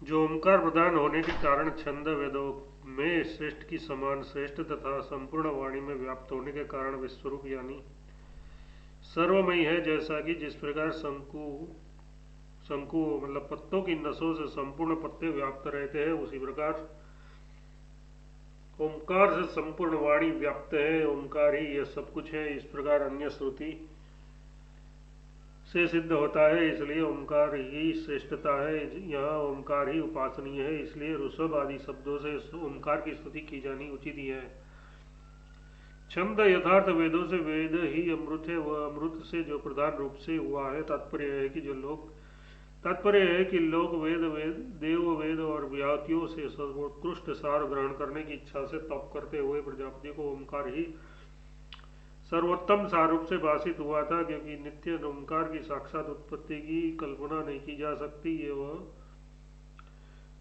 जो ओंकार प्रधान होने के कारण छंद वेदों में श्रेष्ठ की समान श्रेष्ठ तथा संपूर्ण वाणी में व्याप्त होने के कारण विश्वरूप यानी सर्वमयी है। जैसा कि जिस प्रकार शंकु शंकु मतलब पत्तों की नसों से संपूर्ण पत्ते व्याप्त रहते हैं, उसी प्रकार ओंकार से संपूर्ण वाणी व्याप्त है। ओंकार ही यह सब कुछ है। इस प्रकार अन्य श्रुति से सिद्ध होता है, इसलिए ओंकार ही श्रेष्ठता है। यहाँ ओंकार ही उपासनीय है, इसलिए ऋषभ आदि शब्दों से ओंकार की स्तुति की जानी उचित ही है। छंद यथार्थ वेदों से वेद ही अमृत है, वह अमृत से जो प्रधान रूप से हुआ है। तात्पर्य है कि लोग देव वेद और व्यातियों से सर्वोत्कृष्ट सार ग्रहण करने की इच्छा से तप करते हुए प्रजापति को ओंकार ही सर्वोत्तम सारूप से भाषित हुआ था, क्योंकि नित्य ओंकार की साक्षात उत्पत्ति की कल्पना नहीं की जा सकती। ये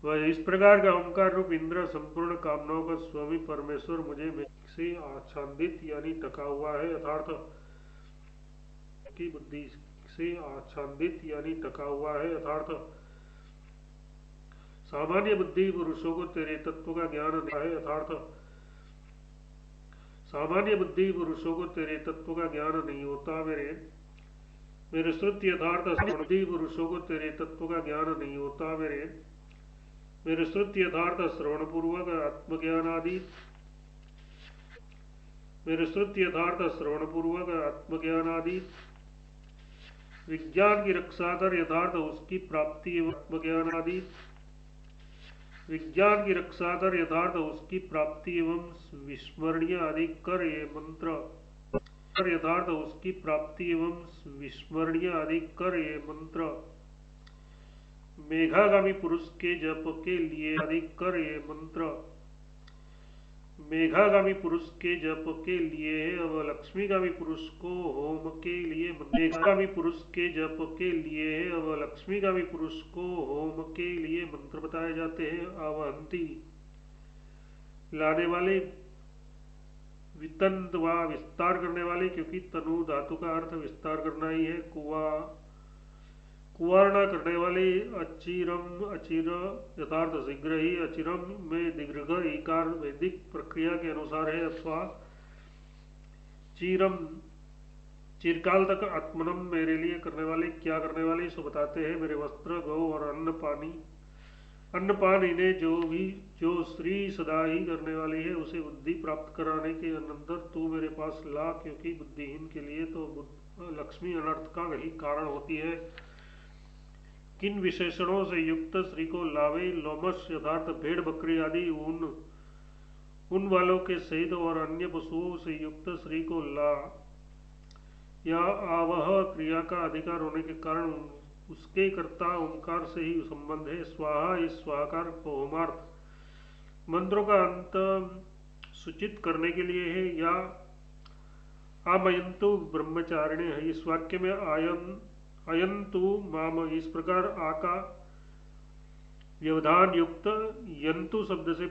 वह इस प्रकार का ओंकार रूप इंद्र संपूर्ण कामनाओं का स्वामी परमेश्वर मुझे से आच्छादित यानी ढका हुआ है। यथार्थ की बुद्धि से आच्छादित यानी ढका हुआ है। यथार्थ सामान्य बुद्धि पुरुषों को तेरे तत्व का ज्ञान है। यथार्थ सामान्य बुद्धि पुरुषों को तेरे तत्व का ज्ञान नहीं होता। मेरे मेरे श्रुति यथार्थ बुद्धि पुरुषों को तेरे तत्व का ज्ञान नहीं होता। मेरे श्रुति यथार्थ श्रवण पूर्वक आत्मज्ञान आदि मेरे श्रुति यथार्थ श्रवण पूर्वक आत्मज्ञान आदि विज्ञान की रक्षा कर यथार्थ उसकी प्राप्ति एवं आत्मज्ञान आदि विज्ञान की रक्षा कर यथार्थ उसकी प्राप्ति एवं विस्मरणीय आदि कर ये मंत्र कर यथार्थ उसकी प्राप्ति एवं विस्मरणीय आदि कर ये मंत्र मेघागामी पुरुष के जप के लिए आदि कर ये मंत्र मेघागामी पुरुष के जप के लिए है। अब लक्ष्मीगामी पुरुष को होम के लिए मेघागामी पुरुष के जप के लिए है। अब लक्ष्मीगामी पुरुष को होम के लिए मंत्र बताए जाते हैं। अवंती लाने वाले, वितंत व विस्तार करने वाले, क्योंकि तनु धातु का अर्थ विस्तार करना ही है। कुवारणा करने वाले। अचिरम अचिर यथार्थ शीघ्र ही। अचिरम में दीर्घ इकार वैदिक प्रक्रिया के अनुसार है, अथवा चीरम चिरकाल तक। आत्मनम मेरे लिए करने वाले, क्या करने वाले सो बताते हैं। मेरे वस्त्र गौ और अन्नपान इन्हें जो श्री सदा ही करने वाली है, उसे बुद्धि प्राप्त कराने के अनंतर तू मेरे पास ला, क्योंकि बुद्धिहीन के लिए तो लक्ष्मी अनर्थ का वही कारण होती है। किन विशेषणों से युक्त श्री को लावे। लोमस यथार्थ भेड़ बकरी आदि उन वालों के सहित और अन्य पशुओं से युक्त श्री को ला, या आवह क्रिया का अधिकार होने के कारण उसके कर्ता ओंकार से ही संबंध है। स्वाहा इस स्वाहाकार को होमार्थ मंत्रों का अंत सूचित करने के लिए है। या आमयंतु ब्रह्मचारिणे है। इस वाक्य में अयंतु माम इस प्रकार आ का व्यवधान युक्त यंतु शब्द से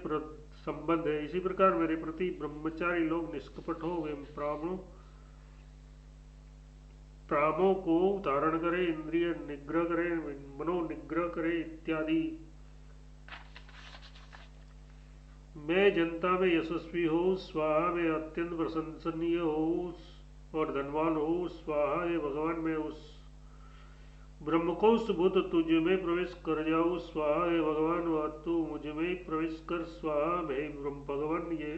संबंध है। इसी प्रकार मेरे प्रति ब्रह्मचारी लोग निष्कपट हो, वे प्राणों को धारण करे, इंद्रिय निग्रह करे, मनो निग्रह करे इत्यादि। मैं जनता में यशस्वी हो। स्वाहा में अत्यंत प्रशंसनीय हो और धनवान हो। स्वाहा हे भगवान में उस ब्रह्म को सुबुद्ध तुझ में प्रवेश कर जाऊं। स्वाहा हे भगवान वह तू मुझ में प्रवेश कर। स्वाहा हे भगवान ये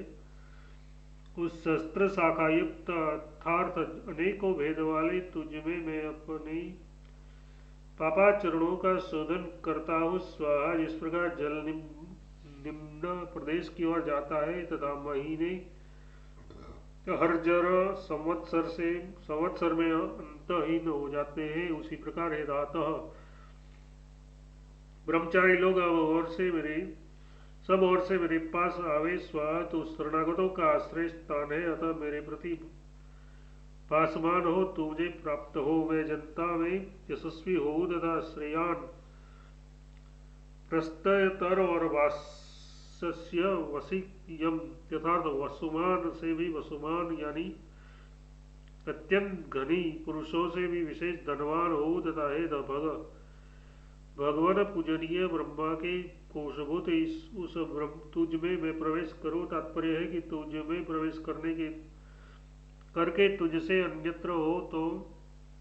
उस शस्त्र शाखा युक्त अर्थार्थ अनेकों भेद वाले तुझ में मैं अपनी पापाचरणों का शोधन करता हूँ। स्वाहा जिस प्रकार जल निम्न प्रदेश की ओर जाता है तथा महीने हर जर संवत्सर में अंतहीन हो जाते हैं, उसी प्रकार है दातः ब्रह्मचारी लोग सब ओर से मेरे पास आवे। स्वाहा तो शरणागतों का आश्रय स्थान है, अतः मेरे प्रति पासमान हो, तू मुझे प्राप्त हो। मैं जनता में यशस्वी हो तथा श्रेयान प्रस्ततर और वास्य वसीयम यथार्थ वसुमान से भी वसुमान यानी अत्यंत घनी पुरुषों से भी विशेष धनवान हो तथा हे भग भगवान पूजनीय ब्रह्मा के कोशभूत इस उस ब्रह्म तुझ में मैं प्रवेश करूं। तात्पर्य है कि तुझ में प्रवेश करने के करके तुझसे अन्यत्र हो तो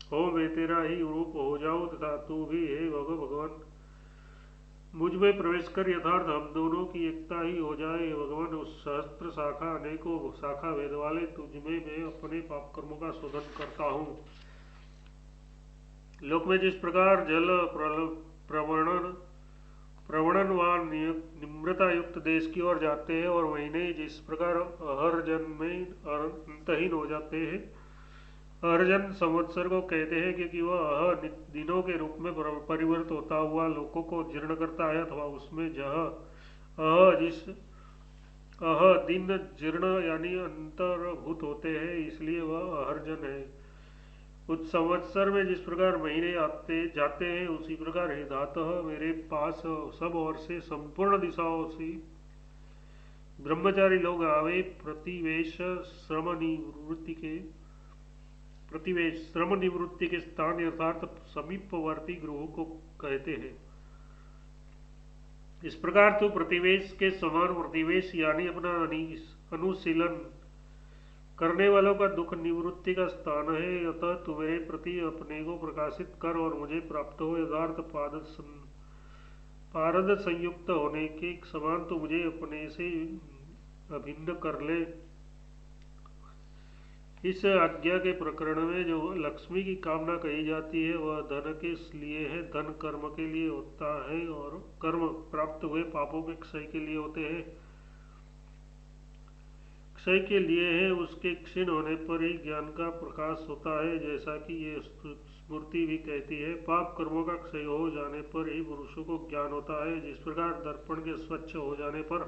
हो मैं तेरा ही रूप हो जाऊं, तथा तू भी हे भगवान मुझ में प्रवेश कर यथार्थ हम दोनों की एकता ही हो जाए। हे भगवान उस सहस्त्र शाखा अनेकों शाखा वेद वाले तुझ में मैं अपने पाप कर्मों का शोधन करता हूँ। लोक में जिस प्रकार जल प्रवणन प्रवणनवान निम्रता युक्त देश की ओर जाते हैं और महीने जिस प्रकार हर जन्म में अंतहीन हो जाते हैं। अर्जन संवत्सर को कहते हैं क्योंकि वह दिनों के रूप में परिवर्तित होता हुआ लोकों को जीर्ण करता है, अथवा उसमें जह जिस दिन जीर्ण यानी अंतर्भूत होते हैं, इसलिए वह अहर्जन है। उस संवत्सर में जिस प्रकार महीने आते जाते हैं उसी प्रकार हे धातः मेरे पास सब ओर से संपूर्ण दिशाओं से ब्रह्मचारी लोग आवे। प्रतिवेश श्रम निवृत्ति के स्थान अर्थात समीपवर्ती गृहों को कहते हैं। इस प्रकार तो प्रतिवेश के समान प्रतिवेश यानी अपना अनुशीलन करने वालों का दुख निवृत्ति का स्थान है। अतः तू मेरे प्रति अपने को प्रकाशित कर और मुझे प्राप्त हो। यथार्थ पारद संयुक्त होने के समान तो मुझे अपने से अभिन्न कर ले। इस आज्ञा के प्रकरण में जो लक्ष्मी की कामना कही जाती है वह धन के लिए है। धन कर्म के लिए होता है और कर्म प्राप्त हुए पापों के क्षय के लिए होते हैं। क्षय के लिए है, उसके क्षीण होने पर ही ज्ञान का प्रकाश होता है, जैसा कि ये स्मृति भी कहती है। पाप कर्मों का क्षय हो जाने पर ही पुरुषों को ज्ञान होता है। जिस प्रकार दर्पण के स्वच्छ हो जाने पर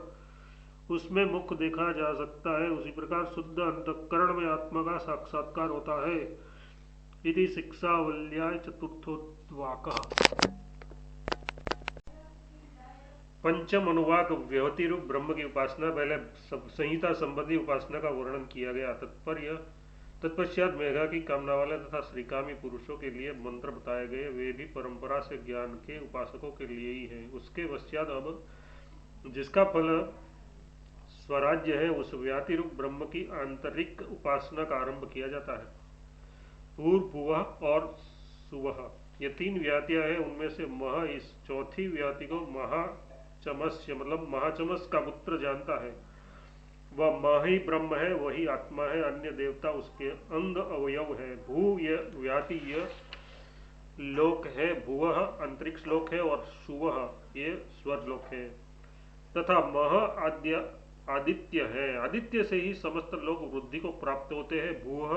उसमें मुख देखा जा सकता है, उसी प्रकार शुद्ध अंतःकरण में आत्मा का साक्षात्कार होता है। इति शिक्षावल्याय चतुर्थोवाकः। पंचम अनुवाक व्यवति रूप ब्रह्म की उपासना। पहले संहिता संबंधी उपासना का वर्णन किया गया। तत्पश्चात मेघा की कामना वाले तथा श्रीकामी पुरुषों के लिए मंत्र बताए गए। वे भी परंपरा से ज्ञान के उपासकों के लिए ही है। उसके पश्चात अब जिसका फल स्वराज्य है उस व्याति रूप ब्रह्म की आंतरिक उपासना का आरंभ किया जाता है। पूर्व भुवः और सुवः ये तीन व्यातियां हैं। उनमें से मह इस चौथी व्याति को महाचमस्य मतलब महाचमस का पुत्र जानता है। वह मह ही ब्रह्म है, वही आत्मा है, अन्य देवता उसके अंग अवयव है। भू यह व्याति यह लोक है, भुवः अंतरिक्ष लोक है और सुवः ये स्वर्लोक है, तथा मह आदित्य है। आदित्य से ही समस्त लोक वृद्धि को प्राप्त होते हैं। भूवः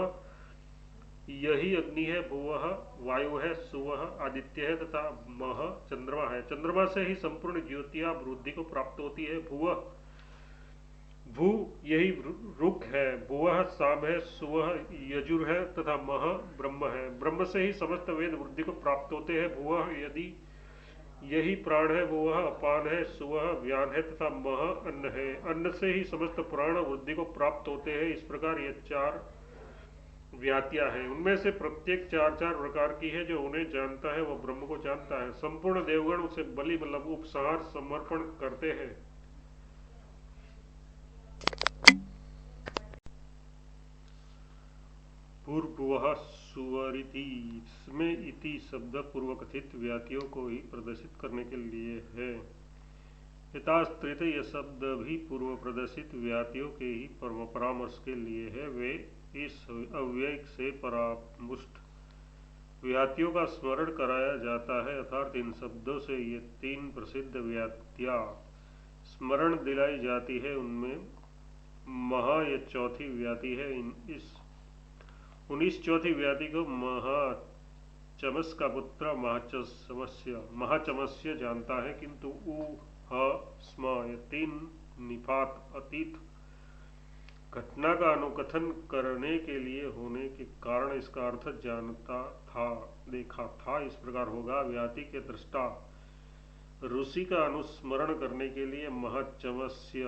यही अग्नि है, भुवः वायु है, सुवः आदित्य है तथा मह चंद्रमा है। चंद्रमा से ही संपूर्ण ज्योतियां वृद्धि को प्राप्त होती है। भू यही रुक है, भुवः साम है, सुवः यजुर है तथा मह ब्रह्म है। ब्रह्म से ही समस्त वेद वृद्धि को प्राप्त होते हैं। भुवः यदि यही प्राण है, वो वह अपान है, सुवह व्यान है तथा मह अन्न है। अन्न से ही समस्त प्राण वृद्धि को प्राप्त होते हैं। इस प्रकार ये चार व्यातियां हैं। उनमें से प्रत्येक चार चार प्रकार की है। जो उन्हें जानता है वह ब्रह्म को जानता है। संपूर्ण देवगण उसे बलि मतलब उपसंहार समर्पण करते हैं। पूर्वः सुवरिति इसमें इति शब्द पूर्व कथित व्यातियों को ही प्रदर्शित करने के लिए है। यथास्त्रित यह शब्द भी पूर्व प्रदर्शित व्यातियों के ही परामर्श के लिए है। वे इस अव्यय से परामुष्ट व्यातियों का स्मरण कराया जाता है, अर्थात इन शब्दों से ये तीन प्रसिद्ध व्यात्या स्मरण दिलाई जाती है। उनमें महा ये चौथी व्याति है। इस 19 चौथी व्याधि को महाचमस का पुत्र महाचमस्य जानता है, किंतु उ ह स्म ये तीन निपात अतीत घटना का अनुकथन करने के लिए होने के कारण इसका अर्थ जानता था, देखा था। इस प्रकार होगा। व्याति के दृष्टा ऋषि का अनुस्मरण करने के लिए महाचमस्य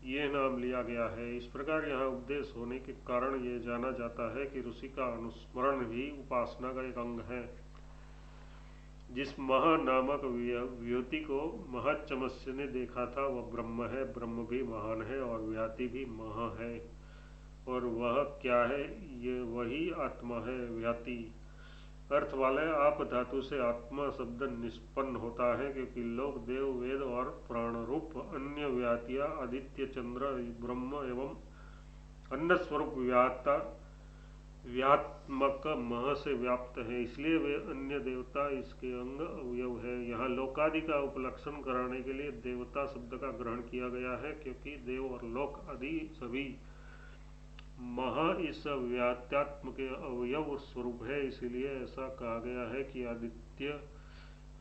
ये नाम लिया गया है। इस प्रकार यहाँ उपदेश होने के कारण ये जाना जाता है कि ऋषि का अनुस्मरण भी उपासना का एक अंग है। जिस मह नामक व्योति को महच्चमस्य ने देखा था वह ब्रह्म है, ब्रह्म भी महान है और व्याति भी मह है। और वह क्या है? ये वही आत्मा है व्याति। अर्थ वाले आप धातु से आत्मा शब्द निष्पन्न होता है, क्योंकि लोक देव वेद और प्राण रूप अन्य व्यातिया आदित्य चंद्र ब्रह्म एवं अन्न स्वरूप व्यात्मक मह से व्याप्त है, इसलिए वे अन्य देवता इसके अंग अवयव है। यहाँ लोकादि का उपलक्षण कराने के लिए देवता शब्द का ग्रहण किया गया है, क्योंकि देव और लोक आदि सभी मह इस व्यात्यात्म के अवयव स्वरूप है। इसीलिए ऐसा कहा गया है कि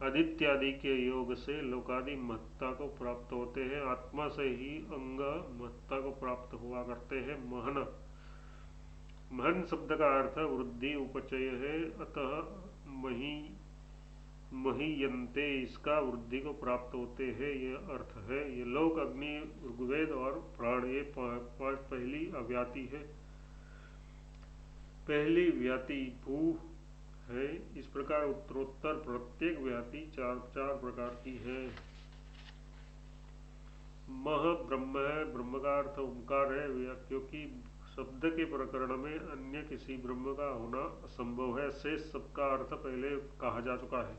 आदित्यादि के योग से लोकादि महत्ता को प्राप्त होते हैं, आत्मा से ही अंग महत्ता को प्राप्त हुआ करते हैं। महन शब्द का अर्थ वृद्धि उपचय है, अतः महीयन्ते इसका वृद्धि को प्राप्त होते हैं, यह अर्थ है। ये लोक अग्नि ऋग्वेद और प्राण ये पहली अव्याति है। पहली व्याति भू है। इस प्रकार उत्तरोत्तर प्रत्येक व्याति चार प्रकार की है। मह ब्रह्म है, ब्रह्म का अर्थ ओंकार है, क्योंकि शब्द के प्रकरण में अन्य किसी ब्रह्म का होना असंभव है। शेष सबका अर्थ पहले कहा जा चुका है।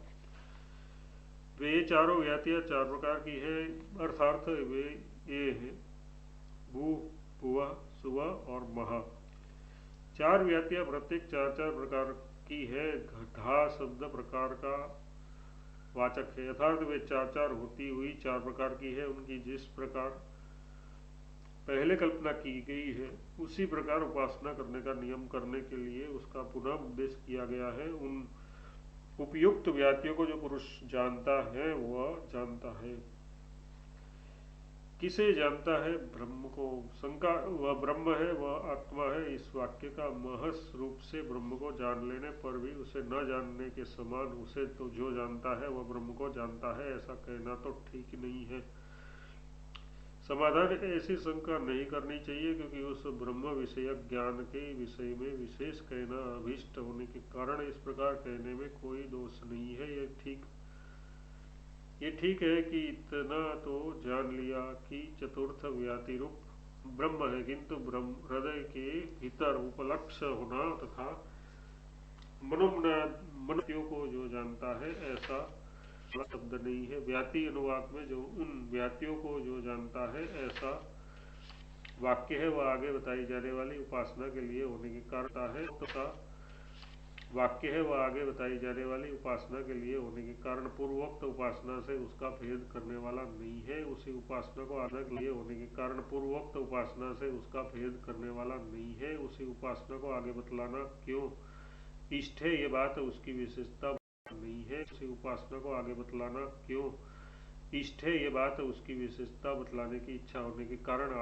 वे चारों व्यातियां चार प्रकार की है, अर्थार्थ वे ये है भू, भुवा, सुवा और महा। चार व्यातियां प्रत्येक चार प्रकार की है। घटा शब्द प्रकार का वाचक है, अर्थात वे चार होती हुई चार प्रकार की है। उनकी जिस प्रकार पहले कल्पना की गई है उसी प्रकार उपासना करने का नियम करने के लिए उसका पुनः उपदेश किया गया है। उन उपयुक्त व्यातियों को जो पुरुष जानता है वह जानता है। किसे जानता है? ब्रह्म को। शंका वह ब्रह्म है, वह आत्मा है। इस वाक्य का महस रूप से ब्रह्म को जान लेने पर भी उसे न जानने के समान उसे तो जो जानता है वह ब्रह्म को जानता है, ऐसा कहना तो ठीक नहीं है। समाधान ऐसी शंका नहीं करनी चाहिए, क्योंकि उस ब्रह्म विषयक ज्ञान के विषय में विशेष कहना अभीष्ट होने के कारण इस प्रकार कहने में कोई दोष नहीं है। ये ठीक है कि इतना तो जान लिया कि चतुर्थ व्याति रूप ब्रह्म है, किंतु ब्रह्म हृदय के भीतर उपलक्ष होना तथा मनुष्यों को जो जानता है ऐसा शब्द नहीं है। व्याति अनुवाद में जो उन व्यातियों को जो जानता है ऐसा वाक्य है, वह आगे बताई जाने वाली उपासना के लिए होने के कारण है तथा वाक्य है वह आगे बताई जाने वाली उपासना के लिए होने के कारण पूर्वोक्त उपासना से उसका भेद करने वाला नहीं है। उसी उपासना को आगे के लिए होने के कारण पूर्वोक्त उपासना से उसका भेद करने वाला नहीं है। उसी उपासना को आगे बतलाना क्यों इष्ट है, ये बात उसकी विशेषता नहीं है। उसी उपासना को आगे बतलाना क्यों इष्ट है, ये बात उसकी विशेषता बतलाने की इच्छा होने के कारण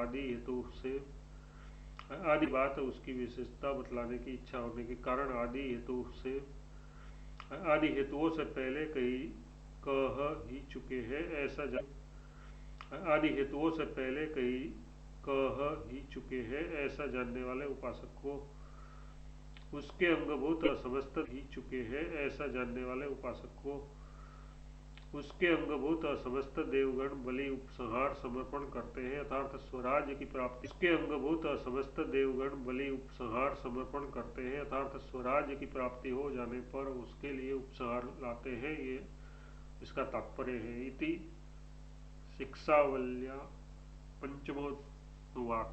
आदि बात उसकी विशेषता बतलाने की इच्छा होने के कारण आदि हेतुओं से पहले कह ही चुके हैं ऐसा जानने वाले उपासक को उसके अंगभूत समस्त ही चुके हैं ऐसा जानने वाले उपासक को उसके अंगभूत समस्त देवगण बलि उपसंहार समर्पण करते हैं, अर्थात स्वराज्य की प्राप्ति उसके अंगभूत समस्त देवगण बलि उपसंहार समर्पण करते हैं, अर्थात स्वराज्य की प्राप्ति हो जाने पर उसके लिए उपसंहार लाते हैं। ये इसका तात्पर्य है। इति शिक्षावल्या पंचमोनुवाक।